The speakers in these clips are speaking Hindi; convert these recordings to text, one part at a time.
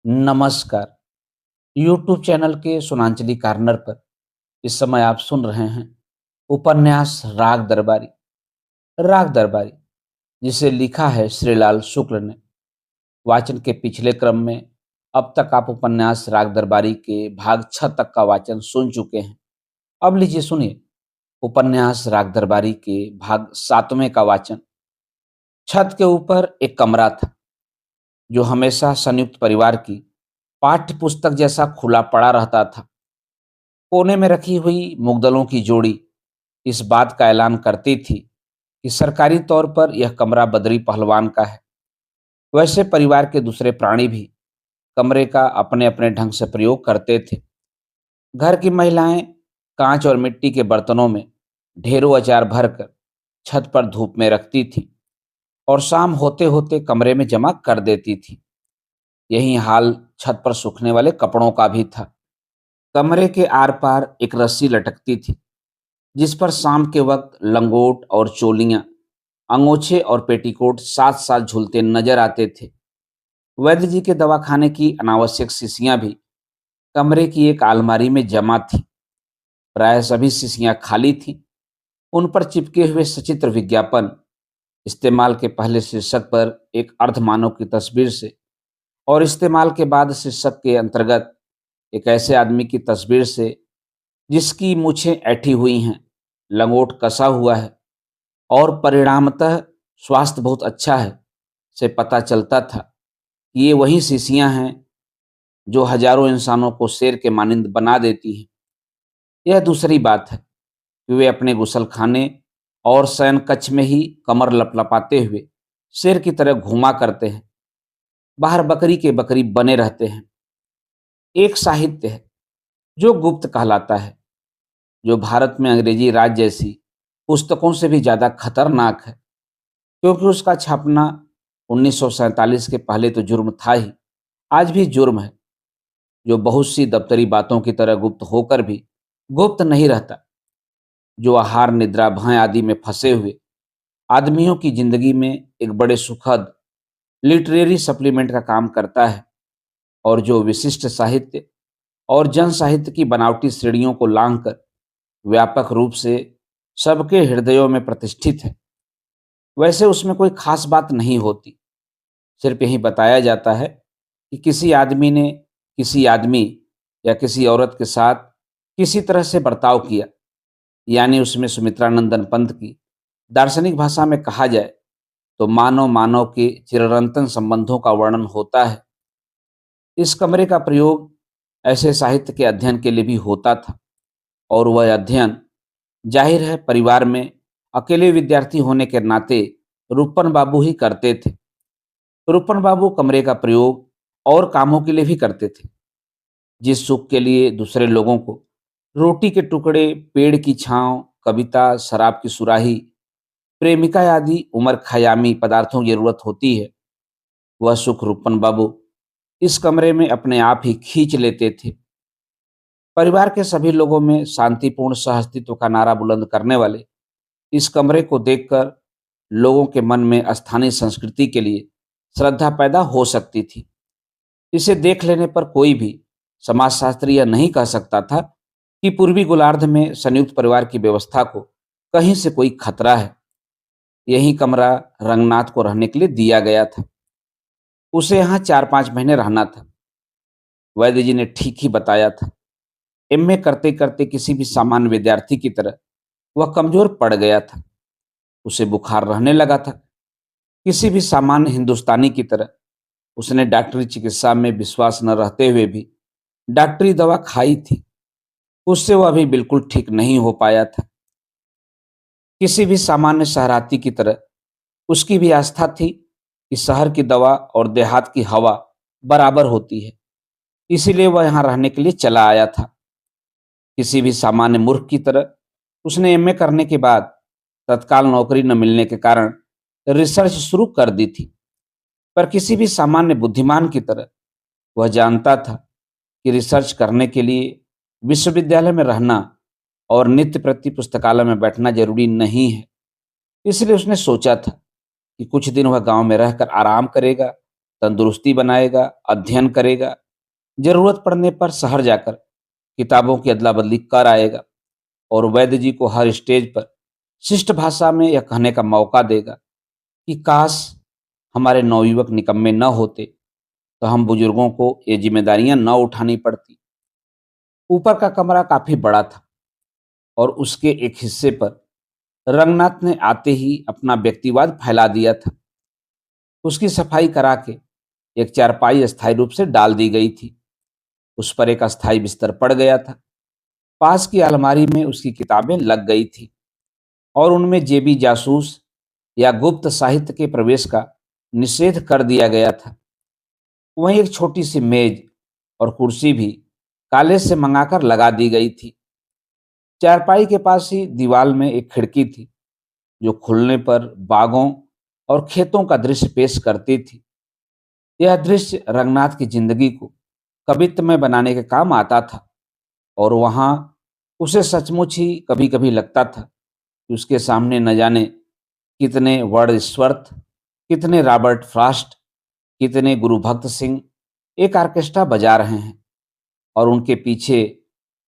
नमस्कार। YouTube चैनल के सुनांचली कार्नर पर इस समय आप सुन रहे हैं उपन्यास राग दरबारी। राग दरबारी जिसे लिखा है श्रीलाल शुक्ल ने। वाचन के पिछले क्रम में अब तक आप उपन्यास राग दरबारी के भाग 6 तक का वाचन सुन चुके हैं। अब लीजिए सुनिए उपन्यास राग दरबारी के भाग 7वें का वाचन। छत के ऊपर एक कमरा था जो हमेशा संयुक्त परिवार की पाठ्य पुस्तक जैसा खुला पड़ा रहता था। कोने में रखी हुई मुग्दलों की जोड़ी इस बात का ऐलान करती थी कि सरकारी तौर पर यह कमरा बदरी पहलवान का है। वैसे परिवार के दूसरे प्राणी भी कमरे का अपने अपने ढंग से प्रयोग करते थे। घर की महिलाएं कांच और मिट्टी के बर्तनों में ढेरों अचार भरकर छत पर धूप में रखती थी और शाम होते होते कमरे में जमा कर देती थी। यही हाल छत पर सूखने वाले कपड़ों का भी था। कमरे के आर पार एक रस्सी लटकती थी जिस पर शाम के वक्त लंगोट और चोलियां, अंगोछे और पेटीकोट साथ साथ झूलते नजर आते थे। वैद्य जी के दवाखाने की अनावश्यक शीशियां भी कमरे की एक अलमारी में जमा थी। प्राय सभी शीशियां खाली थीं। उन पर चिपके हुए सचित्र विज्ञापन, इस्तेमाल के पहले शीर्षक पर एक अर्धमानव की तस्वीर से और इस्तेमाल के बाद शीर्षक के अंतर्गत एक ऐसे आदमी की तस्वीर से जिसकी मूछें ऐंठी हुई हैं, लंगोट कसा हुआ है और परिणामतः स्वास्थ्य बहुत अच्छा है, से पता चलता था कि ये वही शीशियां हैं जो हजारों इंसानों को शेर के मानिंद बना देती हैं। यह दूसरी बात है कि वे अपने गुसलखाने और शयन कक्ष में ही कमर लपलपाते हुए शेर की तरह घूमा करते हैं। बाहर बकरी के बकरी बने रहते हैं। एक साहित्य है जो गुप्त कहलाता है, जो भारत में अंग्रेजी राज जैसी पुस्तकों से भी ज्यादा खतरनाक है, क्योंकि उसका छापना 1947 के पहले तो जुर्म था ही, आज भी जुर्म है, जो बहुत सी दफ्तरी बातों की तरह गुप्त होकर भी गुप्त नहीं रहता, जो आहार निद्रा भय आदि में फंसे हुए आदमियों की जिंदगी में एक बड़े सुखद लिटरेरी सप्लीमेंट का काम करता है और जो विशिष्ट साहित्य और जन साहित्य की बनावटी श्रेणियों को लांघकर व्यापक रूप से सबके हृदयों में प्रतिष्ठित है। वैसे उसमें कोई खास बात नहीं होती, सिर्फ यही बताया जाता है कि किसी आदमी ने किसी आदमी या किसी औरत के साथ किसी तरह से बर्ताव किया। यानी उसमें सुमित्रानंदन पंत की दार्शनिक भाषा में कहा जाए तो मानव मानव के चिरंतन संबंधों का वर्णन होता है। इस कमरे का प्रयोग ऐसे साहित्य के अध्ययन के लिए भी होता था और वह अध्ययन जाहिर है परिवार में अकेले विद्यार्थी होने के नाते रूपन बाबू ही करते थे। रूपन बाबू कमरे का प्रयोग और कामों के लिए भी करते थे। जिस सुख के लिए दूसरे लोगों को रोटी के टुकड़े, पेड़ की छांव, कविता, शराब की सुराही, प्रेमिका आदि उमर खयामी पदार्थों की जरूरत होती है, वह सुख रूपन बाबू इस कमरे में अपने आप ही खींच लेते थे। परिवार के सभी लोगों में शांतिपूर्ण सहअस्तित्व का नारा बुलंद करने वाले इस कमरे को देखकर लोगों के मन में स्थानीय संस्कृति के लिए श्रद्धा पैदा हो सकती थी। इसे देख लेने पर कोई भी समाजशास्त्री यह नहीं कह सकता था कि पूर्वी गोलार्ध में संयुक्त परिवार की व्यवस्था को कहीं से कोई खतरा है। यही कमरा रंगनाथ को रहने के लिए दिया गया था। उसे यहाँ 4-5 महीने रहना था। वैद्य जी ने ठीक ही बताया था। एमए करते करते किसी भी सामान्य विद्यार्थी की तरह वह कमजोर पड़ गया था। उसे बुखार रहने लगा था। किसी भी सामान्य हिंदुस्तानी की तरह उसने डॉक्टरी चिकित्सा में विश्वास न रहते हुए भी डॉक्टरी दवा खाई थी। उससे वह अभी बिल्कुल ठीक नहीं हो पाया था। किसी भी सामान्य शहराती की तरह उसकी भी आस्था थी कि शहर की दवा और देहात की हवा बराबर होती है, इसीलिए वह यहाँ रहने के लिए चला आया था। किसी भी सामान्य मूर्ख की तरह उसने एमए करने के बाद तत्काल नौकरी न मिलने के कारण रिसर्च शुरू कर दी थी। पर किसी भी सामान्य बुद्धिमान की तरह वह जानता था कि रिसर्च करने के लिए विश्वविद्यालय में रहना और नित्य प्रति पुस्तकालय में बैठना जरूरी नहीं है। इसलिए उसने सोचा था कि कुछ दिन वह गांव में रहकर आराम करेगा तंदुरुस्ती बनाएगा, अध्ययन करेगा, जरूरत पड़ने पर शहर जाकर किताबों की अदला बदली कर आएगा और वैद्य जी को हर स्टेज पर शिष्ट भाषा में यह कहने का मौका देगा कि काश हमारे नवयुवक निकम्मे न होते तो हम बुजुर्गों को ये जिम्मेदारियां न उठानी पड़ती। ऊपर का कमरा काफी बड़ा था और उसके एक हिस्से पर रंगनाथ ने आते ही अपना व्यक्तिवाद फैला दिया था। उसकी सफाई करा के एक चारपाई अस्थायी रूप से डाल दी गई थी। उस पर एक अस्थायी बिस्तर पड़ गया था। पास की अलमारी में उसकी किताबें लग गई थी और उनमें जेबी जासूस या गुप्त साहित्य के प्रवेश का निषेध कर दिया गया था। वहीं एक छोटी सी मेज और कुर्सी भी काले से मंगाकर लगा दी गई थी। चारपाई के पास ही दीवार में एक खिड़की थी जो खुलने पर बागों और खेतों का दृश्य पेश करती थी। यह दृश्य रंगनाथ की जिंदगी को कवित्वमय बनाने के काम आता था और वहां उसे सचमुच ही कभी कभी लगता था कि उसके सामने न जाने कितने वर्डस्वर्थ, कितने रॉबर्ट फ्रॉस्ट, कितने गुरु भक्त सिंह एक ऑर्केस्ट्रा बजा रहे हैं और उनके पीछे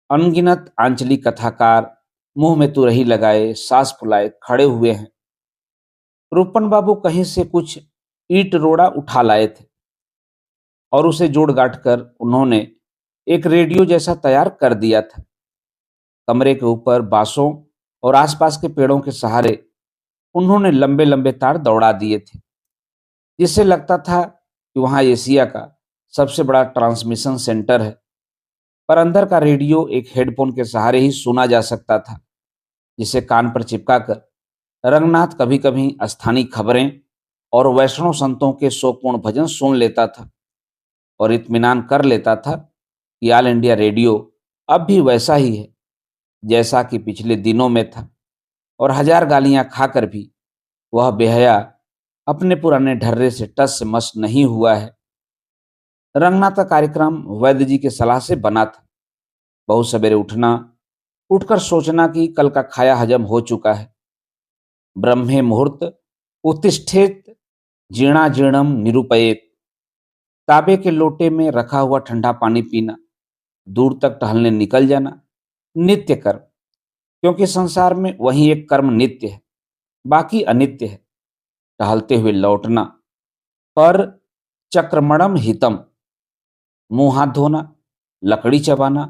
अनगिनत आंचलिक कथाकार मुंह में तुरही लगाए, सांस फुलाए खड़े हुए हैं। रूपन बाबू कहीं से कुछ ईंट रोड़ा उठा लाए थे और उसे जोड़ गांठ कर उन्होंने एक रेडियो जैसा तैयार कर दिया था। कमरे के ऊपर बांसों और आसपास के पेड़ों के सहारे उन्होंने लंबे लंबे तार दौड़ा दिए थे, जिससे लगता था कि वहां एशिया का सबसे बड़ा ट्रांसमिशन सेंटर है। पर अंदर का रेडियो एक हेडफोन के सहारे ही सुना जा सकता था, जिसे कान पर चिपका कर रंगनाथ कभी कभी स्थानीय खबरें और वैष्णव संतों के शोकपूर्ण भजन सुन लेता था और इत्मीनान कर लेता था कि ऑल इंडिया रेडियो अब भी वैसा ही है जैसा कि पिछले दिनों में था और हजार गालियां खाकर भी वह बेहया अपने पुराने ढर्रे से टस मस नहीं हुआ है। रंगनाथ का कार्यक्रम वैद्य जी की सलाह से बना था। बहुत सवेरे उठना, उठकर सोचना कि कल का खाया हजम हो चुका है। ब्रह्मे मुहूर्त उत्तिष्ठेत जीर्णा जीर्णम निरूपयेत। तांबे के लोटे में रखा हुआ ठंडा पानी पीना, दूर तक टहलने निकल जाना, नित्य कर्म, क्योंकि संसार में वही एक कर्म नित्य है, बाकी अनित्य है। टहलते हुए लौटना, पर चक्रमणम हितम, मुंह हाथ धोना, लकड़ी चबाना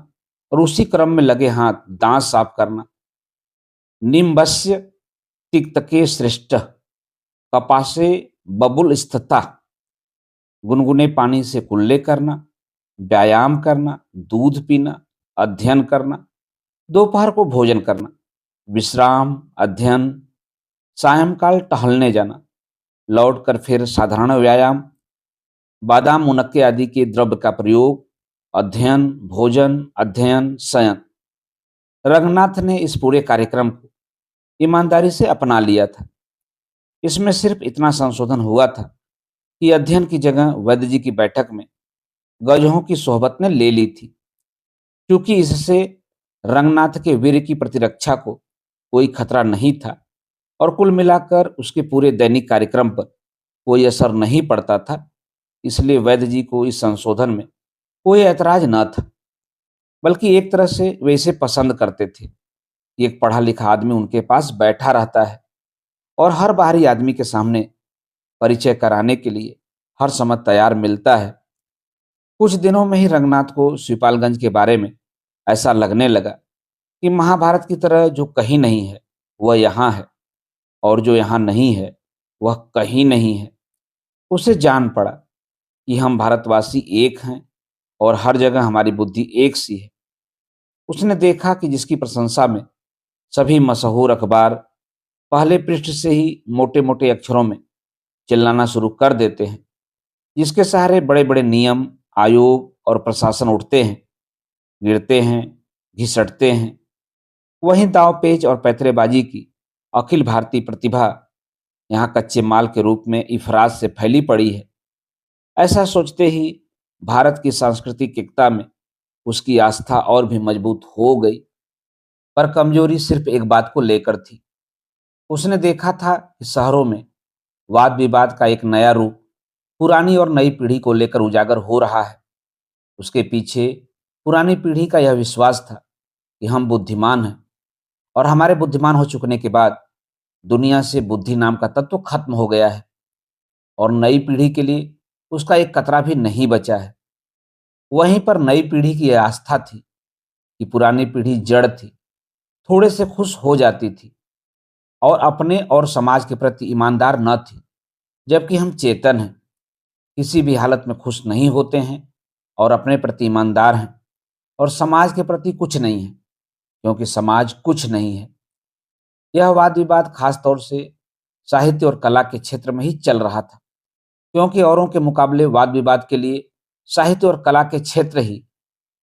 और उसी क्रम में लगे हाथ दांत साफ करना। निम्बस्य तिक्तके श्रेष्ठ, कपासे बबुल स्थिता, गुनगुने पानी से कुल्ले करना, व्यायाम करना, दूध पीना, अध्ययन करना, दोपहर को भोजन करना, विश्राम, अध्ययन, सायंकाल टहलने जाना, लौटकर फिर साधारण व्यायाम, बादाम मुनक्के आदि के द्रव्य का प्रयोग, अध्ययन, भोजन, अध्ययन, शयन। रंगनाथ ने इस पूरे कार्यक्रम को ईमानदारी से अपना लिया था। इसमें सिर्फ इतना संशोधन हुआ था कि अध्ययन की जगह वैद्य जी की बैठक में गजहों की सोहबत ने ले ली थी, क्योंकि इससे रंगनाथ के वीर की प्रतिरक्षा को कोई खतरा नहीं था और कुल मिलाकर उसके पूरे दैनिक कार्यक्रम पर कोई असर नहीं पड़ता था। इसलिए वैद्य जी को इस संशोधन में कोई ऐतराज न था, बल्कि एक तरह से वे इसे पसंद करते थे कि एक पढ़ा लिखा आदमी उनके पास बैठा रहता है और हर बाहरी आदमी के सामने परिचय कराने के लिए हर समय तैयार मिलता है। कुछ दिनों में ही रंगनाथ को शिवपालगंज के बारे में ऐसा लगने लगा कि महाभारत की तरह जो कहीं नहीं है वह यहाँ है और जो यहाँ नहीं है वह कहीं नहीं है। उसे जान पड़ा कि हम भारतवासी एक हैं और हर जगह हमारी बुद्धि एक सी है। उसने देखा कि जिसकी प्रशंसा में सभी मशहूर अखबार पहले पृष्ठ से ही मोटे मोटे अक्षरों में चिल्लाना शुरू कर देते हैं, जिसके सहारे बड़े बड़े नियम, आयोग और प्रशासन उठते हैं, गिरते हैं, घिसटते हैं, वहीं दांवपेच और पैतरेबाजी की अखिल भारतीय प्रतिभा यहाँ कच्चे माल के रूप में इफराज से फैली पड़ी है। ऐसा सोचते ही भारत की सांस्कृतिक एकता में उसकी आस्था और भी मजबूत हो गई। पर कमजोरी सिर्फ एक बात को लेकर थी। उसने देखा था कि शहरों में वाद विवाद का एक नया रूप पुरानी और नई पीढ़ी को लेकर उजागर हो रहा है। उसके पीछे पुरानी पीढ़ी का यह विश्वास था कि हम बुद्धिमान हैं और हमारे बुद्धिमान हो चुकने के बाद दुनिया से बुद्धि नाम का तत्व खत्म हो गया है और नई पीढ़ी के लिए उसका एक कतरा भी नहीं बचा है। वहीं पर नई पीढ़ी की यह आस्था थी कि पुरानी पीढ़ी जड़ थी, थोड़े से खुश हो जाती थी और अपने और समाज के प्रति ईमानदार न थी, जबकि हम चेतन हैं, किसी भी हालत में खुश नहीं होते हैं और अपने प्रति ईमानदार हैं और समाज के प्रति कुछ नहीं है, क्योंकि समाज कुछ नहीं है। यह वाद विवाद खास तौर से साहित्य और कला के क्षेत्र में ही चल रहा था, क्योंकि औरों के मुकाबले वाद विवाद के लिए साहित्य और कला के क्षेत्र ही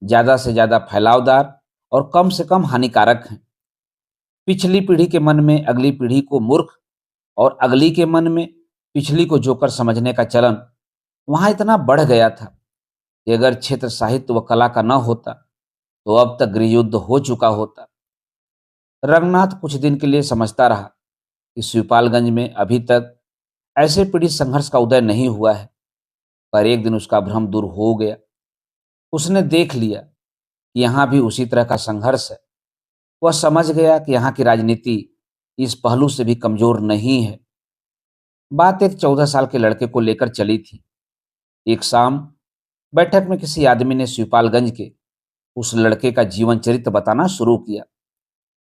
ज्यादा से ज्यादा फैलावदार और कम से कम हानिकारक हैं। पिछली पीढ़ी के मन में अगली पीढ़ी को मूर्ख और अगली के मन में पिछली को जोकर समझने का चलन वहां इतना बढ़ गया था कि अगर क्षेत्र साहित्य व कला का न होता तो अब तक गृहयुद्ध हो चुका होता। रंगनाथ कुछ दिन के लिए समझता रहा कि शिवपालगंज में अभी तक ऐसे पीढ़ी संघर्ष का उदय नहीं हुआ है, पर एक दिन उसका भ्रम दूर हो गया। उसने देख लिया कि यहाँ भी उसी तरह का संघर्ष है। वह समझ गया कि यहाँ की राजनीति इस पहलू से भी कमजोर नहीं है। बात एक 14 साल के लड़के को लेकर चली थी। एक शाम बैठक में किसी आदमी ने शिवपालगंज के उस लड़के का जीवन चरित्र बताना शुरू किया।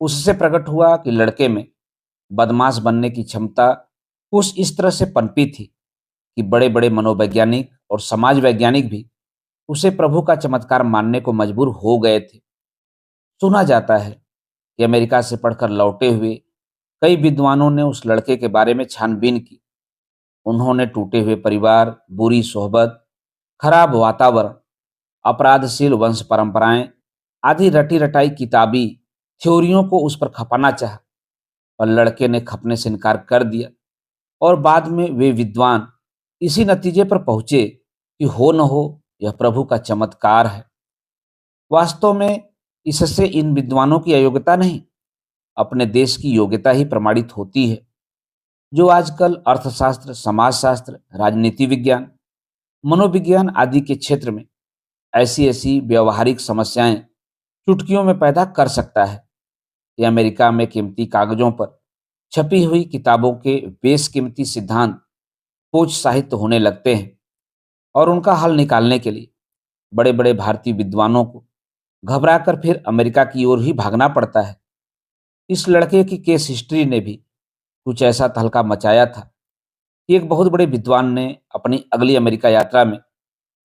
उससे प्रकट हुआ कि लड़के में बदमाश बनने की क्षमता कुछ इस तरह से पनपी थी कि बड़े बड़े मनोवैज्ञानिक और समाज वैज्ञानिक भी उसे प्रभु का चमत्कार मानने को मजबूर हो गए थे। सुना जाता है कि अमेरिका से पढ़कर लौटे हुए कई विद्वानों ने उस लड़के के बारे में छानबीन की। उन्होंने टूटे हुए परिवार, बुरी सोहबत, खराब वातावरण, अपराधशील वंश परंपराएं आदि रटी रटाई किताबी थ्योरियों को उस पर खपाना चाहा, पर लड़के ने खपने से इनकार कर दिया और बाद में वे विद्वान इसी नतीजे पर पहुंचे कि हो न हो यह प्रभु का चमत्कार है। वास्तव में इससे इन विद्वानों की अयोग्यता नहीं, अपने देश की योग्यता ही प्रमाणित होती है। जो आजकल अर्थशास्त्र, समाजशास्त्र, राजनीति विज्ञान, मनोविज्ञान आदि के क्षेत्र में ऐसी ऐसी व्यवहारिक समस्याएं चुटकियों में पैदा कर सकता है, ये अमेरिका में कीमती कागजों पर छपी हुई किताबों के बेशकीमती सिद्धांत खोज साहित्य होने लगते हैं और उनका हल निकालने के लिए बड़े बड़े भारतीय विद्वानों को घबराकर फिर अमेरिका की ओर ही भागना पड़ता है। इस लड़के की केस हिस्ट्री ने भी कुछ ऐसा तहलका मचाया था कि एक बहुत बड़े विद्वान ने अपनी अगली अमेरिका यात्रा में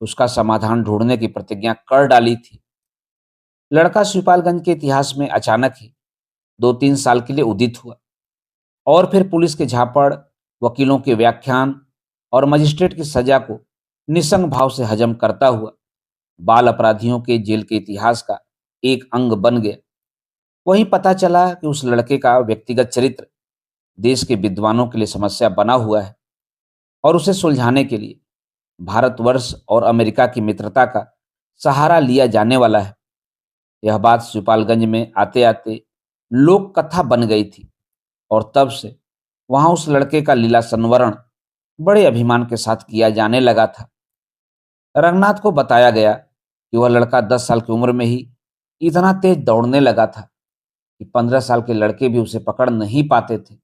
उसका समाधान ढूंढने की प्रतिज्ञा कर डाली थी। लड़का शिवपालगंज के इतिहास में अचानक ही 2-3 साल के लिए उदित हुआ और फिर पुलिस के झापड़, वकीलों के व्याख्यान और मजिस्ट्रेट की सजा को निसंग भाव से हजम करता हुआ बाल अपराधियों के जेल के इतिहास का एक अंग बन गया। वहीं पता चला कि उस लड़के का व्यक्तिगत चरित्र देश के विद्वानों के लिए समस्या बना हुआ है और उसे सुलझाने के लिए भारतवर्ष और अमेरिका की मित्रता का सहारा लिया जाने वाला है। यह बात शिवपालगंज में आते आते लोक कथा बन गई थी और तब से वहां उस लड़के का लीला संवरण बड़े अभिमान के साथ किया जाने लगा था। रंगनाथ को बताया गया कि वह लड़का 10 साल की उम्र में ही इतना तेज दौड़ने लगा था कि 15 साल के लड़के भी उसे पकड़ नहीं पाते थे।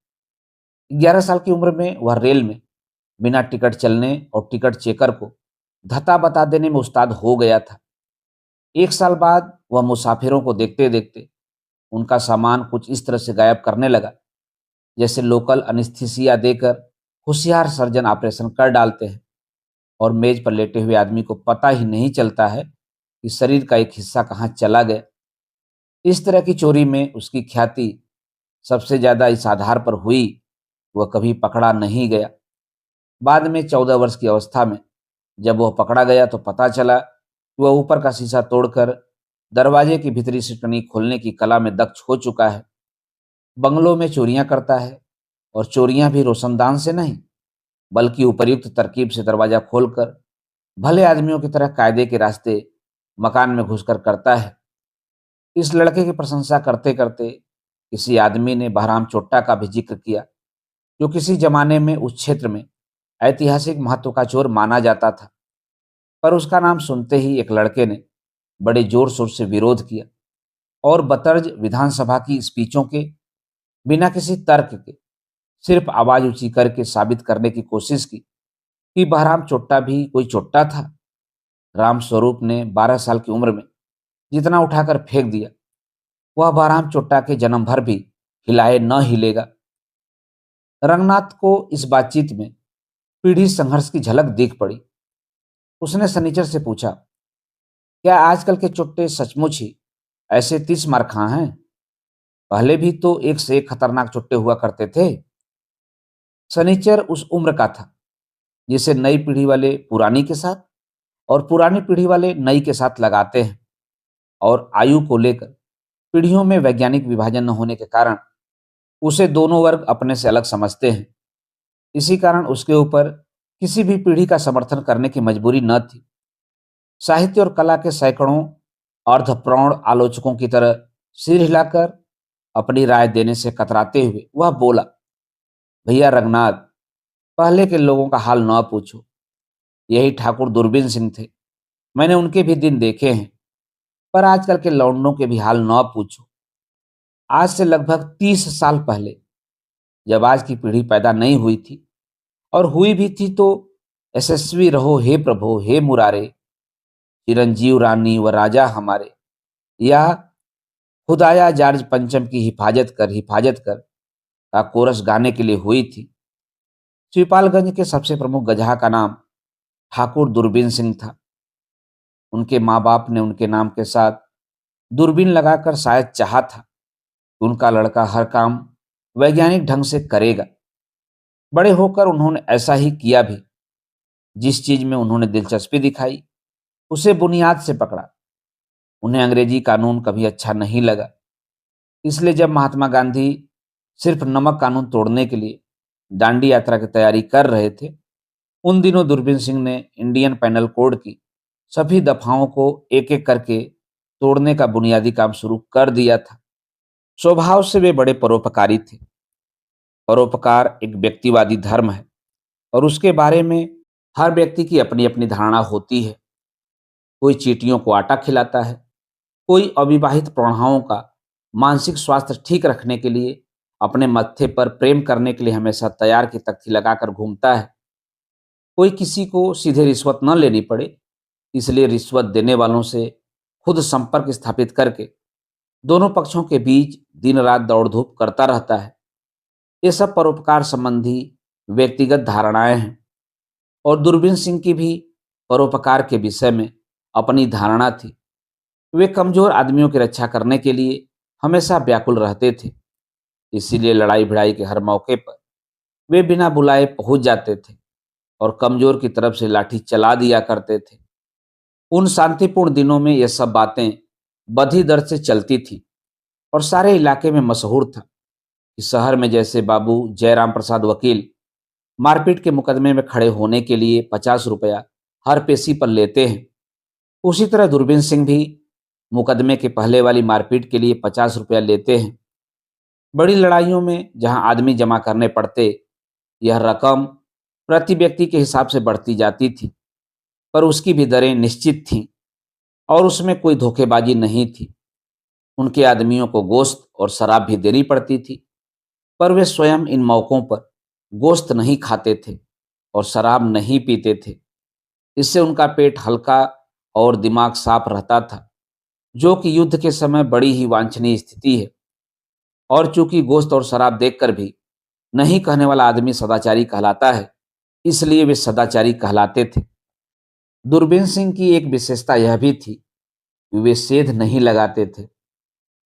11 साल की उम्र में वह रेल में बिना टिकट चलने और टिकट चेकर को धता बता देने में उस्ताद हो गया था। 1 साल बाद वह मुसाफिरों को देखते देखते उनका सामान कुछ इस तरह से गायब करने लगा जैसे लोकल अनिस्थीसिया देकर होशियार सर्जन ऑपरेशन कर डालते हैं और मेज पर लेटे हुए आदमी को पता ही नहीं चलता है कि शरीर का एक हिस्सा कहाँ चला गया। इस तरह की चोरी में उसकी ख्याति सबसे ज्यादा इस आधार पर हुई, वह कभी पकड़ा नहीं गया। बाद में 14 वर्ष की अवस्था में जब वह पकड़ा गया तो पता चला कि वह ऊपर का शीशा तोड़कर दरवाजे की भीतरी सिटकनी खोलने की कला में दक्ष हो चुका है। बंगलों में चोरियां करता है और चोरियां भी रोशनदान से नहीं बल्कि उपर्युक्त तरकीब से दरवाजा खोलकर भले आदमियों की तरह कायदे के रास्ते मकान में घुसकर करता है। इस लड़के की प्रशंसा करते करते किसी आदमी ने बहराम चोट्टा का भी जिक्र किया, जो किसी जमाने में उस क्षेत्र में ऐतिहासिक महत्व का चोर माना जाता था, पर उसका नाम सुनते ही एक लड़के ने बड़े जोर शोर से विरोध किया और बतर्ज विधानसभा की स्पीचों के, बिना किसी तर्क के, सिर्फ आवाज ऊंची करके साबित करने की कोशिश की कि बहराम चोट्टा भी कोई चोट्टा था। रामस्वरूप ने 12 साल की उम्र में जितना उठाकर फेंक दिया, वह बहराम चोट्टा के जन्म भर भी हिलाए न हिलेगा। रंगनाथ को इस बातचीत में पीढ़ी संघर्ष की झलक दिख पड़ी। उसने सनीचर से पूछा, क्या आजकल के चुट्टे सचमुच ही ऐसे 30 मार खां हैं? पहले भी तो एक से एक खतरनाक चुट्टे हुआ करते थे। सनीचर उस उम्र का था जिसे नई पीढ़ी वाले पुरानी के साथ और पुरानी पीढ़ी वाले नई के साथ लगाते हैं, और आयु को लेकर पीढ़ियों में वैज्ञानिक विभाजन न होने के कारण उसे दोनों वर्ग अपने से अलग समझते हैं। इसी कारण उसके ऊपर किसी भी पीढ़ी का समर्थन करने की मजबूरी न थी। साहित्य और कला के सैकड़ों अर्धप्रौढ़ आलोचकों की तरह सिर हिलाकर अपनी राय देने से कतराते हुए वह बोला, भैया रंगनाथ, पहले के लोगों का हाल न पूछो। यही ठाकुर दूरबीन सिंह थे, मैंने उनके भी दिन देखे हैं। पर आजकल के लौंडों के भी हाल न पूछो। आज से लगभग 30 साल पहले, जब आज की पीढ़ी पैदा नहीं हुई थी, और हुई भी थी तो यशस्वी रहो हे प्रभो हे मुरारे, चिरंजीव रानी व राजा हमारे, या खुदाया जॉर्ज पंचम की हिफाजत कर का कोरस गाने के लिए हुई थी। श्रीपालगंज के सबसे प्रमुख गजहा का नाम ठाकुर दूरबीन सिंह था। उनके माँ बाप ने उनके नाम के साथ दूरबीन लगाकर शायद चाहा था कि उनका लड़का हर काम वैज्ञानिक ढंग से करेगा। बड़े होकर उन्होंने ऐसा ही किया भी। जिस चीज में उन्होंने दिलचस्पी दिखाई उसे बुनियाद से पकड़ा। उन्हें अंग्रेजी कानून कभी अच्छा नहीं लगा, इसलिए जब महात्मा गांधी सिर्फ नमक कानून तोड़ने के लिए दांडी यात्रा की तैयारी कर रहे थे, उन दिनों दूरबीन सिंह ने इंडियन पैनल कोड की सभी दफाओं को एक एक करके तोड़ने का बुनियादी काम शुरू कर दिया था। स्वभाव से वे बड़े परोपकारी थे। परोपकार एक व्यक्तिवादी धर्म है और उसके बारे में हर व्यक्ति की अपनी अपनी धारणा होती है। कोई चींटियों को आटा खिलाता है, कोई अविवाहित प्रौढ़ाओं का मानसिक स्वास्थ्य ठीक रखने के लिए अपने मत्थे पर प्रेम करने के लिए हमेशा तैयार की तख्ती लगाकर घूमता है, कोई किसी को सीधे रिश्वत न लेनी पड़े इसलिए रिश्वत देने वालों से खुद संपर्क स्थापित करके दोनों पक्षों के बीच दिन रात दौड़ धूप करता रहता है। ये सब परोपकार संबंधी व्यक्तिगत धारणाएं हैं, और दूरबीन सिंह की भी परोपकार के विषय में अपनी धारणा थी। वे कमजोर आदमियों की रक्षा करने के लिए हमेशा व्याकुल रहते थे, इसीलिए लड़ाई भिड़ाई के हर मौके पर वे बिना बुलाए पहुंच जाते थे और कमजोर की तरफ से लाठी चला दिया करते थे। उन शांतिपूर्ण दिनों में ये सब बातें बधी दर से चलती थी और सारे इलाके में मशहूर था कि शहर में जैसे बाबू जयराम प्रसाद वकील मारपीट के मुकदमे में खड़े होने के लिए 50 रुपया हर पेशी पर लेते हैं, उसी तरह दूरबीन सिंह भी मुकदमे के पहले वाली मारपीट के लिए 50 रुपया लेते हैं। बड़ी लड़ाइयों में जहां आदमी जमा करने पड़ते, यह रकम प्रति व्यक्ति के हिसाब से बढ़ती जाती थी, पर उसकी भी दरें निश्चित थीं और उसमें कोई धोखेबाजी नहीं थी। उनके आदमियों को गोश्त और शराब भी देनी पड़ती थी, पर वे स्वयं इन मौकों पर गोश्त नहीं खाते थे और शराब नहीं पीते थे। इससे उनका पेट हल्का और दिमाग साफ रहता था, जो कि युद्ध के समय बड़ी ही वांछनीय स्थिति है। और चूंकि गोश्त और शराब देखकर भी नहीं कहने वाला आदमी सदाचारी कहलाता है, इसलिए वे सदाचारी कहलाते थे। दूरबीन सिंह की एक विशेषता यह भी थी कि वे सेध नहीं लगाते थे।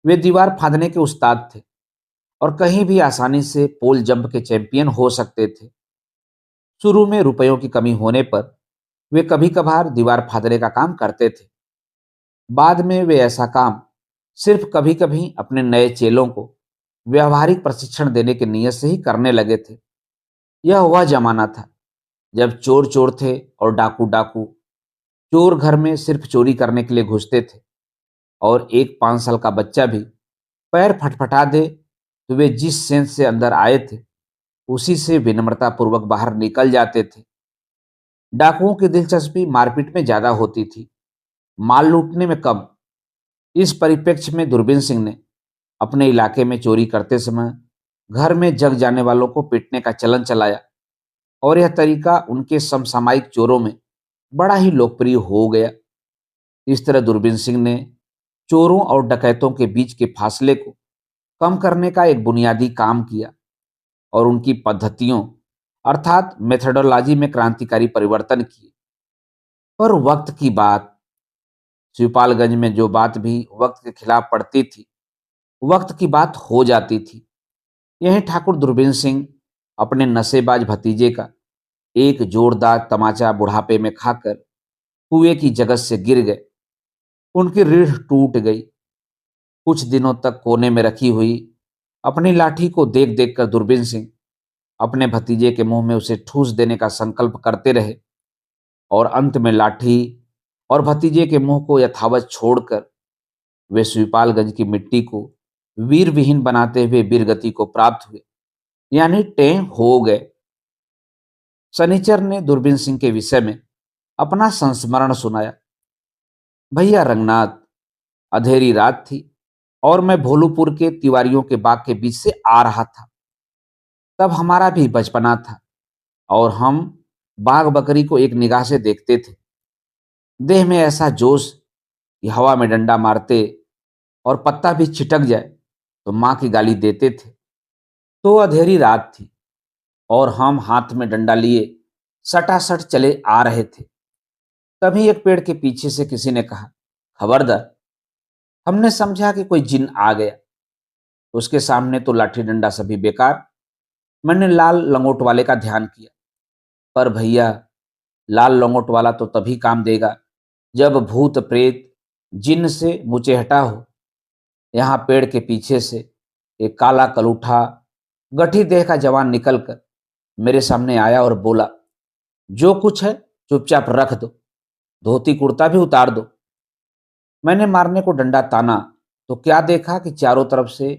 वे दीवार फांदने के उस्ताद थे और कहीं भी आसानी से पोल जंप के चैंपियन हो सकते थे। शुरू में रुपयों की कमी होने पर वे कभी कभार दीवार फांदने का काम करते थे। बाद में वे ऐसा काम सिर्फ कभी कभी अपने नए चेलों को व्यवहारिक प्रशिक्षण देने की नीयत से ही करने लगे थे। यह वह जमाना था जब चोर चोर थे और डाकू डाकू। चोर घर में सिर्फ चोरी करने के लिए घुसते थे और एक 5 साल का बच्चा भी पैर फटफटा दे तो वे जिस सेंस से अंदर आए थे उसी से विनम्रतापूर्वक बाहर निकल जाते थे। डाकुओं की दिलचस्पी मारपीट में ज्यादा होती थी, माल लूटने में कम। इस परिप्रेक्ष्य में दूरबीन सिंह ने अपने इलाके में चोरी करते समय घर में जग जाने वालों को पीटने का चलन चलाया, और यह तरीका उनके समसामयिक चोरों में बड़ा ही लोकप्रिय हो गया। इस तरह दूरबीन सिंह ने चोरों और डकैतों के बीच के फासले को कम करने का एक बुनियादी काम किया, और उनकी पद्धतियों अर्थात मेथडोलॉजी में क्रांतिकारी परिवर्तन किए। पर वक्त की बात, शिवपालगंज में जो बात भी वक्त के खिलाफ पड़ती थी, वक्त की बात हो जाती थी। यहीं ठाकुर दूरबीन सिंह अपने नशेबाज भतीजे का एक जोरदार तमाचा बुढ़ापे में खाकर कुएं की जगत से गिर गए। उनकी रीढ़ टूट गई। कुछ दिनों तक कोने में रखी हुई अपनी लाठी को देख देख कर दूरबीन सिंह अपने भतीजे के मुंह में उसे ठूस देने का संकल्प करते रहे, और अंत में लाठी और भतीजे के मुंह को यथावत छोड़कर वे शिवपालगंज की मिट्टी को वीर विहीन बनाते हुए वीरगति को प्राप्त हुए, यानी टें हो गए। शनिचर ने दूरबीन सिंह के विषय में अपना संस्मरण सुनाया। भैया रंगनाथ, अंधेरी रात थी और मैं भोलूपुर के तिवारियों के बाग के बीच से आ रहा था। तब हमारा भी बचपना था और हम बाघ बकरी को एक निगाह से देखते थे। देह में ऐसा जोश कि हवा में डंडा मारते और पत्ता भी छिटक जाए तो माँ की गाली देते थे। तो अंधेरी रात थी और हम हाथ में डंडा लिए सटासट चले आ रहे थे। तभी एक पेड़ के पीछे से किसी ने कहा, खबरदार। हमने समझा कि कोई जिन आ गया। उसके सामने तो लाठी डंडा सभी बेकार। मैंने लाल लंगोट वाले का ध्यान किया, पर भैया लाल लंगोट वाला तो तभी काम देगा जब भूत प्रेत जिन से मुचेहटा हो। यहाँ पेड़ के पीछे से एक काला कलूठा गठी देह का जवान निकलकर मेरे सामने आया और बोला, जो कुछ है चुपचाप रख दो, धोती कुर्ता भी उतार दो। मैंने मारने को डंडा ताना तो क्या देखा कि चारों तरफ से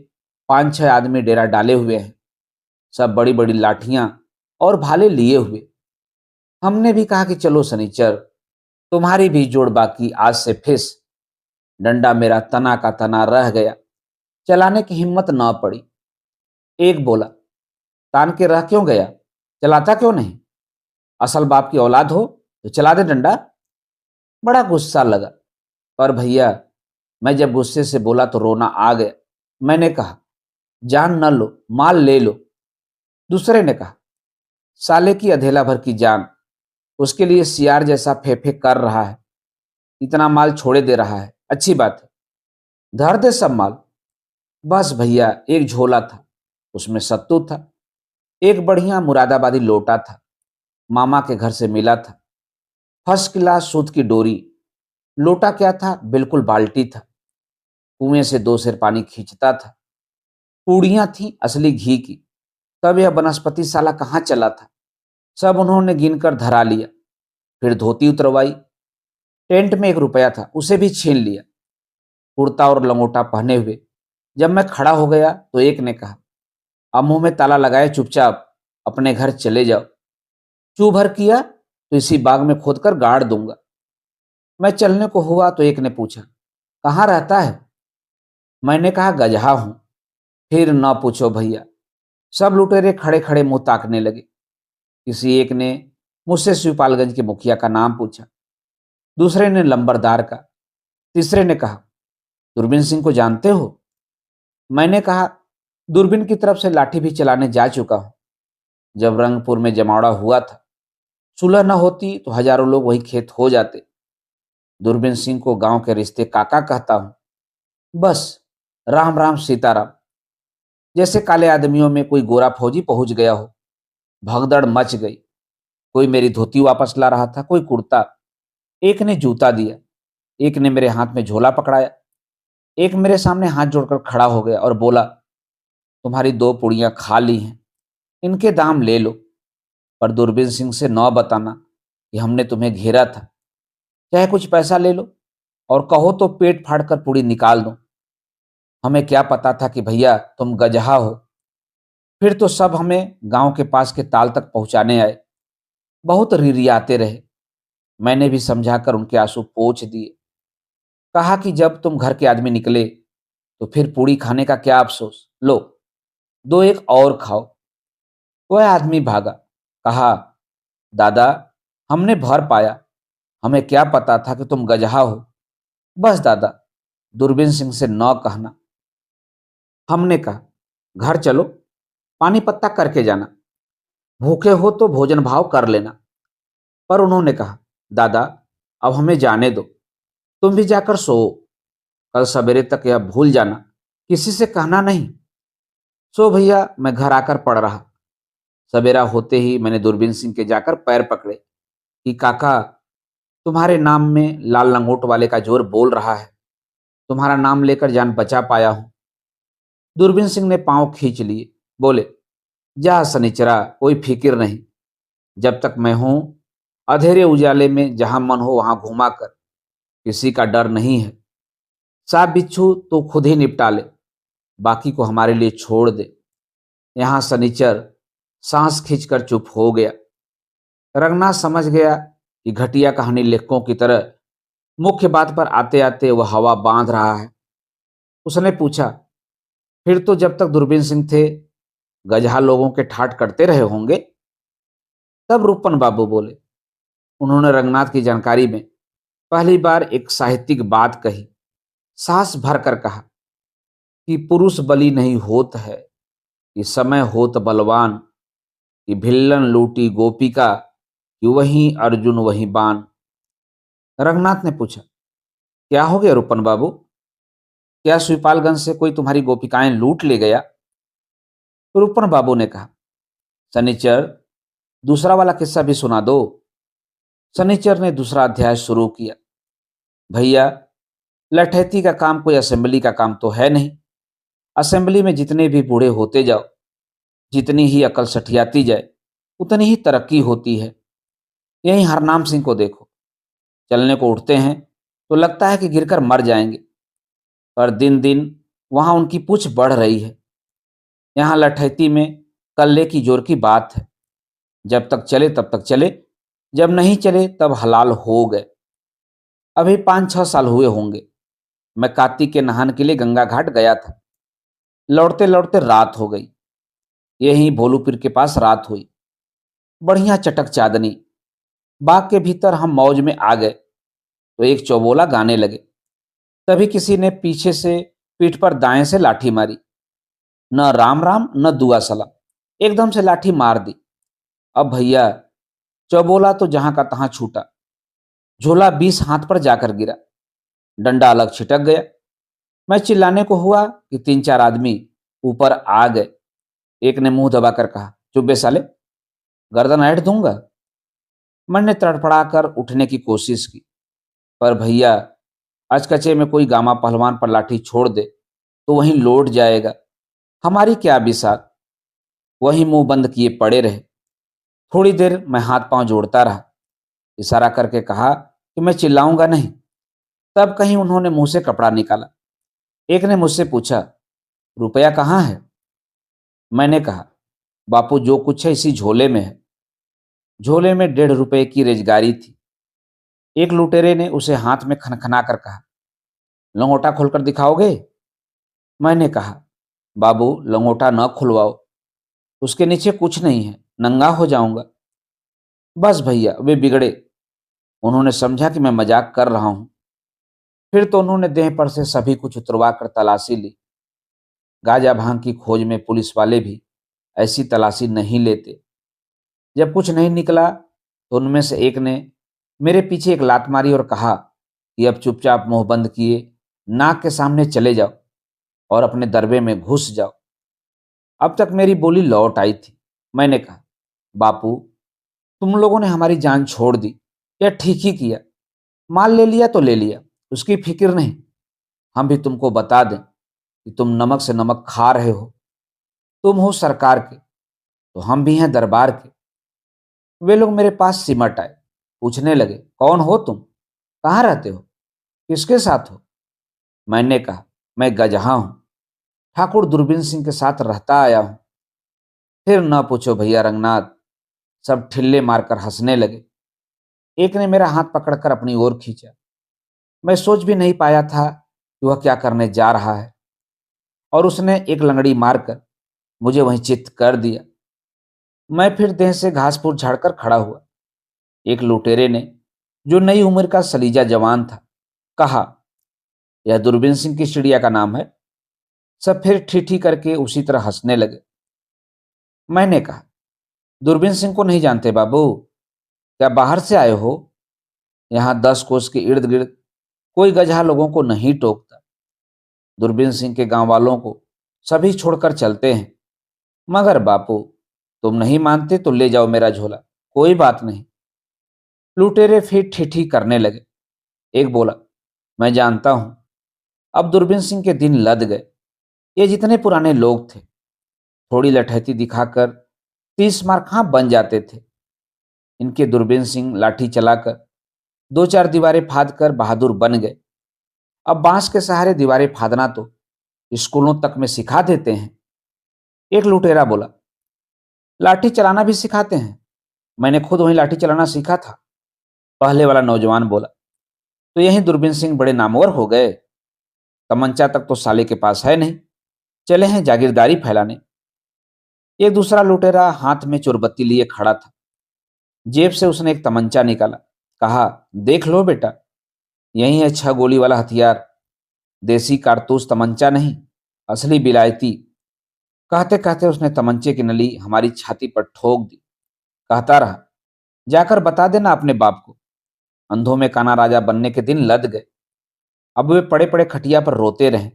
5-6 आदमी डेरा डाले हुए हैं, सब बड़ी बड़ी लाठियां और भाले लिए हुए। हमने भी कहा कि चलो शनिचर, तुम्हारी भी जोड़ बाकी आज से फिस। डंडा मेरा तना का तना रह गया, चलाने की हिम्मत ना पड़ी। एक बोला, तान के रह क्यों गया, चलाता क्यों नहीं? असल बाप की औलाद हो तो चला दे डंडा। बड़ा गुस्सा लगा, पर भैया मैं जब गुस्से से बोला तो रोना आ गया। मैंने कहा, जान न लो, माल ले लो। दूसरे ने कहा, साले की अधेला भर की जान, उसके लिए सियार जैसा फेफे कर रहा है, इतना माल छोड़े दे रहा है, अच्छी बात है, धर दे सब माल। बस भैया एक झोला था, उसमें सत्तू था, एक बढ़िया मुरादाबादी लोटा था, मामा के घर से मिला था, फर्स्ट क्लास सूत की डोरी। लोटा क्या था, बिल्कुल बाल्टी था, कुएं से 2 सेर पानी खींचता था। पूड़ियां थी असली घी की। तब यह बनस्पति साला कहाँ चला था, सब उन्होंने गिनकर धरा लिया। फिर धोती उतरवाई, टेंट में 1 रुपया था, उसे भी छीन लिया। कुर्ता और लंगोटा पहने हुए जब मैं खड़ा हो गया तो एक ने कहा, अब मुंह में ताला लगाए चुपचाप अपने घर चले जाओ। चू भर किया तो इसी बाग में खोदकर गाड़ दूंगा। मैं चलने को हुआ तो एक ने पूछा, कहाँ रहता है? मैंने कहा, गजहा हूं। फिर ना पूछो भैया, सब लुटेरे खड़े खड़े मुंह ताकने लगे। किसी एक ने मुझसे शिवपालगंज के मुखिया का नाम पूछा, दूसरे ने लंबरदार का, तीसरे ने कहा, दूरबीन सिंह को जानते हो? मैंने कहा, दूरबीन की तरफ से लाठी भी चलाने जा चुका हूं। जब रंगपुर में जमावड़ा हुआ था, सुलह न होती तो हजारों लोग वही खेत हो जाते। दूरबीन सिंह को गांव के रिश्ते काका कहता हूं। बस राम राम सीताराम। जैसे काले आदमियों में कोई गोरा फौजी पहुंच गया हो। भगदड़ मच गई। कोई मेरी धोती वापस ला रहा था, कोई कुर्ता। एक ने जूता दिया, एक ने मेरे हाथ में झोला पकड़ाया, एक मेरे सामने हाथ जोड़कर खड़ा हो गया और बोला, तुम्हारी 2 पुड़ियां खा ली हैं, इनके दाम ले लो, पर दूरबीन सिंह से न बताना कि हमने तुम्हें घेरा था। चाहे कुछ पैसा ले लो और कहो तो पेट फाड़कर पुड़ी निकाल दो। हमें क्या पता था कि भैया तुम गजहा हो। फिर तो सब हमें गांव के पास के ताल तक पहुंचाने आए। बहुत रिरियाते रहे। मैंने भी समझाकर उनके आंसू पोंछ दिए। कहा कि जब तुम घर के आदमी निकले तो फिर पूड़ी खाने का क्या अफसोस, लो दो एक और खाओ। वह आदमी भागा। कहा, दादा, हमने भर पाया, हमें क्या पता था कि तुम गजहा हो। बस दादा, दूरबीन सिंह से न कहना। हमने कहा, घर चलो, पानी पत्ता करके जाना, भूखे हो तो भोजन भाव कर लेना। पर उन्होंने कहा, दादा, अब हमें जाने दो, तुम भी जाकर सो, कल सवेरे तक यह भूल जाना, किसी से कहना नहीं। सो भैया, मैं घर आकर पड़ रहा। सवेरा होते ही मैंने दूरबीन सिंह के जाकर पैर पकड़े कि काका, तुम्हारे नाम में लाल लंगोट वाले का जोर बोल रहा है, तुम्हारा नाम लेकर जान बचा पाया हूं। दूरबीन सिंह ने पांव खींच लिए, बोले, जा सनिचरा, कोई फिक्र नहीं, जब तक मैं हूं अंधेरे उजाले में जहां मन हो वहां घुमा कर, किसी का डर नहीं है। सांप बिच्छू तो खुद ही निपटा ले, बाकी को हमारे लिए छोड़ दे। यहां सनीचर सांस खींचकर चुप हो गया। रंगनाथ समझ गया कि घटिया कहानी लेखकों की तरह मुख्य बात पर आते आते वह हवा बांध रहा है। उसने पूछा, फिर तो जब तक दूरबीन सिंह थे गजहा लोगों के ठाट करते रहे होंगे? तब रूपन बाबू बोले। उन्होंने रंगनाथ की जानकारी में पहली बार एक साहित्यिक बात कही, साहस भर कर कहा कि पुरुष बलि नहीं होत है, कि समय होत बलवान, कि भिल्लन लूटी गोपिका, कि वही अर्जुन वही बाण। रंगनाथ ने पूछा, क्या हो गया रूपन बाबू? क्या शिवपालगंज से कोई तुम्हारी गोपिकाएं लूट ले गया? रूपन बाबू ने कहा, सनीचर, दूसरा वाला किस्सा भी सुना दो। सनीचर ने दूसरा अध्याय शुरू किया। भैया, लठैती का काम कोई असेंबली का काम तो है नहीं। असेंबली में जितने भी बूढ़े होते जाओ, जितनी ही अकल सठियाती जाए, उतनी ही तरक्की होती है। यही हरनाम सिंह को देखो, चलने को उठते हैं तो लगता है कि गिरकर मर जाएंगे, पर दिन दिन वहां उनकी पूछ बढ़ रही है। यहाँ लठैती में कल्ले की जोर की बात है, जब तक चले तब तक चले, जब नहीं चले तब हलाल हो गए। अभी 5-6 साल हुए होंगे, मैं कार्तिक के नहान के लिए गंगा घाट गया था। लौटते लौटते रात हो गई। यहीं भोलू पीर के पास रात हुई। बढ़िया चटक चादनी। बाग के भीतर हम मौज में आ गए तो एक चौबोला गाने लगे। तभी किसी ने पीछे से पीठ पर दाएं से लाठी मारी। न राम राम न दुआ सलाम, एकदम से लाठी मार दी। अब भैया, चौबोला तो जहां का तहां छूटा। झोला 20 हाथ पर जाकर गिरा। डंडा अलग छिटक गया। मैं चिल्लाने को हुआ कि 3-4 आदमी ऊपर आ गए। एक ने मुंह दबाकर कहा, चुप बे साले, गर्दन ऐंठ दूंगा। मैंने तड़फड़ाकर उठने की कोशिश की, पर भैया, अचकचे में कोई गामा पहलवान पर लाठी छोड़ दे तो वहीं लौट जाएगा। हमारी क्या बिसात। वहीं मुंह बंद किए पड़े रहे। थोड़ी देर मैं हाथ पांव जोड़ता रहा। इशारा करके कहा कि मैं चिल्लाऊंगा नहीं। तब कहीं उन्होंने मुंह से कपड़ा निकाला। एक ने मुझसे पूछा, रुपया कहाँ है? मैंने कहा, बापू, जो कुछ है इसी झोले में है। झोले में 1.5 रुपए की रेजगारी थी। एक लुटेरे ने उसे हाथ में खनखना कर कहा, लंगोटा खोलकर दिखाओगे? मैंने कहा, बाबू, लंगोटा न खुलवाओ, उसके नीचे कुछ नहीं है, नंगा हो जाऊंगा। बस भैया, वे बिगड़े। उन्होंने समझा कि मैं मजाक कर रहा हूं। फिर तो उन्होंने देह पर से सभी कुछ उतरवा कर तलाशी ली। गांजा भांग की खोज में पुलिस वाले भी ऐसी तलाशी नहीं लेते। जब कुछ नहीं निकला तो उनमें से एक ने मेरे पीछे एक लात मारी और कहा कि अब चुपचाप मुंह बंद किए नाक के सामने चले जाओ और अपने दरबे में घुस जाओ। अब तक मेरी बोली लौट आई थी। मैंने कहा, बापू, तुम लोगों ने हमारी जान छोड़ दी, यह ठीक ही किया। माल ले लिया तो ले लिया, उसकी फिक्र नहीं। हम भी तुमको बता दें कि तुम नमक से नमक खा रहे हो। तुम हो सरकार के तो हम भी हैं दरबार के। वे लोग मेरे पास सिमट आए, पूछने लगे, कौन हो तुम, कहाँ रहते हो, किसके साथ हो? मैंने कहा, मैं गजहा हूं, ठाकुर दूरबीन सिंह के साथ रहता आया हूं। फिर न पूछो भैया रंगनाथ, सब ठिल्ले मारकर हंसने लगे। एक ने मेरा हाथ पकड़कर अपनी ओर खींचा। मैं सोच भी नहीं पाया था कि वह क्या करने जा रहा है, और उसने एक लंगड़ी मारकर मुझे वहीं चित्त कर दिया। मैं फिर देह से घास फूस झाड़कर खड़ा हुआ। एक लुटेरे ने, जो नई उम्र का सलीजा जवान था, कहा, यह दूरबीन सिंह की चिड़िया का नाम है। सब फिर ठीठी करके उसी तरह हंसने लगे। मैंने कहा, दूरबीन सिंह को नहीं जानते बाबू? क्या बाहर से आए हो? यहाँ 10 कोस के इर्द गिर्द कोई गजहा लोगों को नहीं टोकता। दूरबीन सिंह के गांव वालों को सभी छोड़कर चलते हैं। मगर बापू, तुम नहीं मानते तो ले जाओ मेरा झोला, कोई बात नहीं। लुटेरे फिर ठिठी करने लगे। एक बोला, मैं जानता हूं, अब दूरबीन सिंह के दिन लद गए। ये जितने पुराने लोग थे, थोड़ी लठैती दिखाकर 30 मार कहां बन जाते थे। इनके दूरबीन सिंह लाठी चलाकर 2 4 दीवारें फाद कर बहादुर बन गए। अब बांस के सहारे दीवारें फादना तो स्कूलों तक में सिखा देते हैं। एक लुटेरा बोला, लाठी चलाना भी सिखाते हैं? मैंने खुद वहीं लाठी चलाना सीखा था। पहले वाला नौजवान बोला, तो यही दूरबीन सिंह बड़े नामवर हो गए? तमंचा तक तो साले के पास है नहीं, चले हैं जागीरदारी फैलाने। एक दूसरा लुटेरा हाथ में चोरबत्ती लिए खड़ा था। जेब से उसने एक तमंचा निकाला, कहा, देख लो बेटा, यही है 6 गोली वाला हथियार। देसी कारतूस तमंचा नहीं, असली बिलायती। कहते कहते उसने तमंचे की नली हमारी छाती पर ठोक दी। कहता रहा, जाकर बता देना अपने बाप को, अंधों में काना राजा बनने के दिन लद गए। अब वे पड़े पड़े खटिया पर रोते रहे।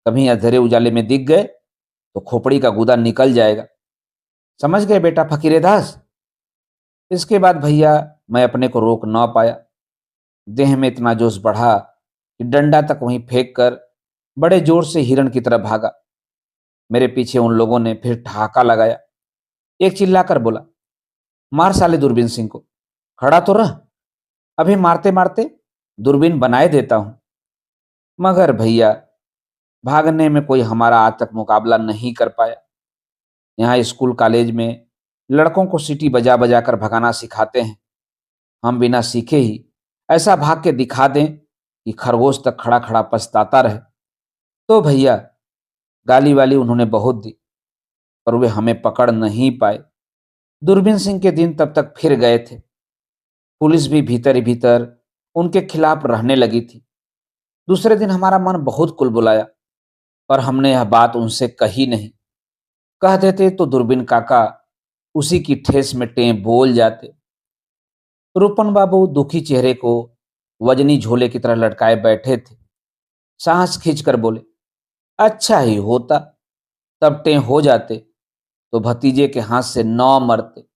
कभी अंधेरे उजाले में दिख गए तो खोपड़ी का गुदा निकल जाएगा। समझ गए बेटा फकीरे दास? इसके बाद भैया मैं अपने को रोक न पाया। देह में इतना जोश बढ़ा कि डंडा तक वहीं फेंक कर बड़े जोर से हिरण की तरफ भागा। मेरे पीछे उन लोगों ने फिर ठहाका लगाया। एक चिल्लाकर बोला, मार साले दूरबीन सिंह को, खड़ा तो रह, अभी मारते मारते दूरबीन बनाए देता हूं। मगर भैया, भागने में कोई हमारा आज तक मुकाबला नहीं कर पाया। यहाँ स्कूल कॉलेज में लड़कों को सीटी बजा बजा कर भगाना सिखाते हैं। हम बिना सीखे ही ऐसा भाग के दिखा दें कि खरगोश तक खड़ा खड़ा पछताता रहे। तो भैया, गाली वाली उन्होंने बहुत दी, पर वे हमें पकड़ नहीं पाए। दूरबीन सिंह के दिन तब तक फिर गए थे। पुलिस भी भीतर ही भीतर उनके खिलाफ रहने लगी थी। दूसरे दिन हमारा मन बहुत कुलबुलाया, पर हमने यह बात उनसे कही नहीं। कह देते तो दूरबीन काका उसी की ठेस में टें बोल जाते। रूपन बाबू दुखी चेहरे को वजनी झोले की तरह लटकाए बैठे थे। सांस खींचकर बोले, अच्छा ही होता, तब टें हो जाते तो भतीजे के हाथ से 9 मरते।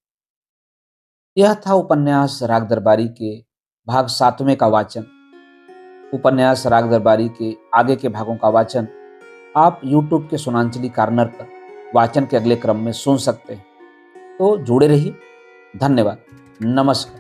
यह था उपन्यास राग दरबारी के भाग 7वें का वाचन। उपन्यास राग दरबारी के आगे के भागों का वाचन आप YouTube के सुनांचली कार्नर पर वाचन के अगले क्रम में सुन सकते हैं। तो जुड़े रहिए। धन्यवाद। नमस्कार।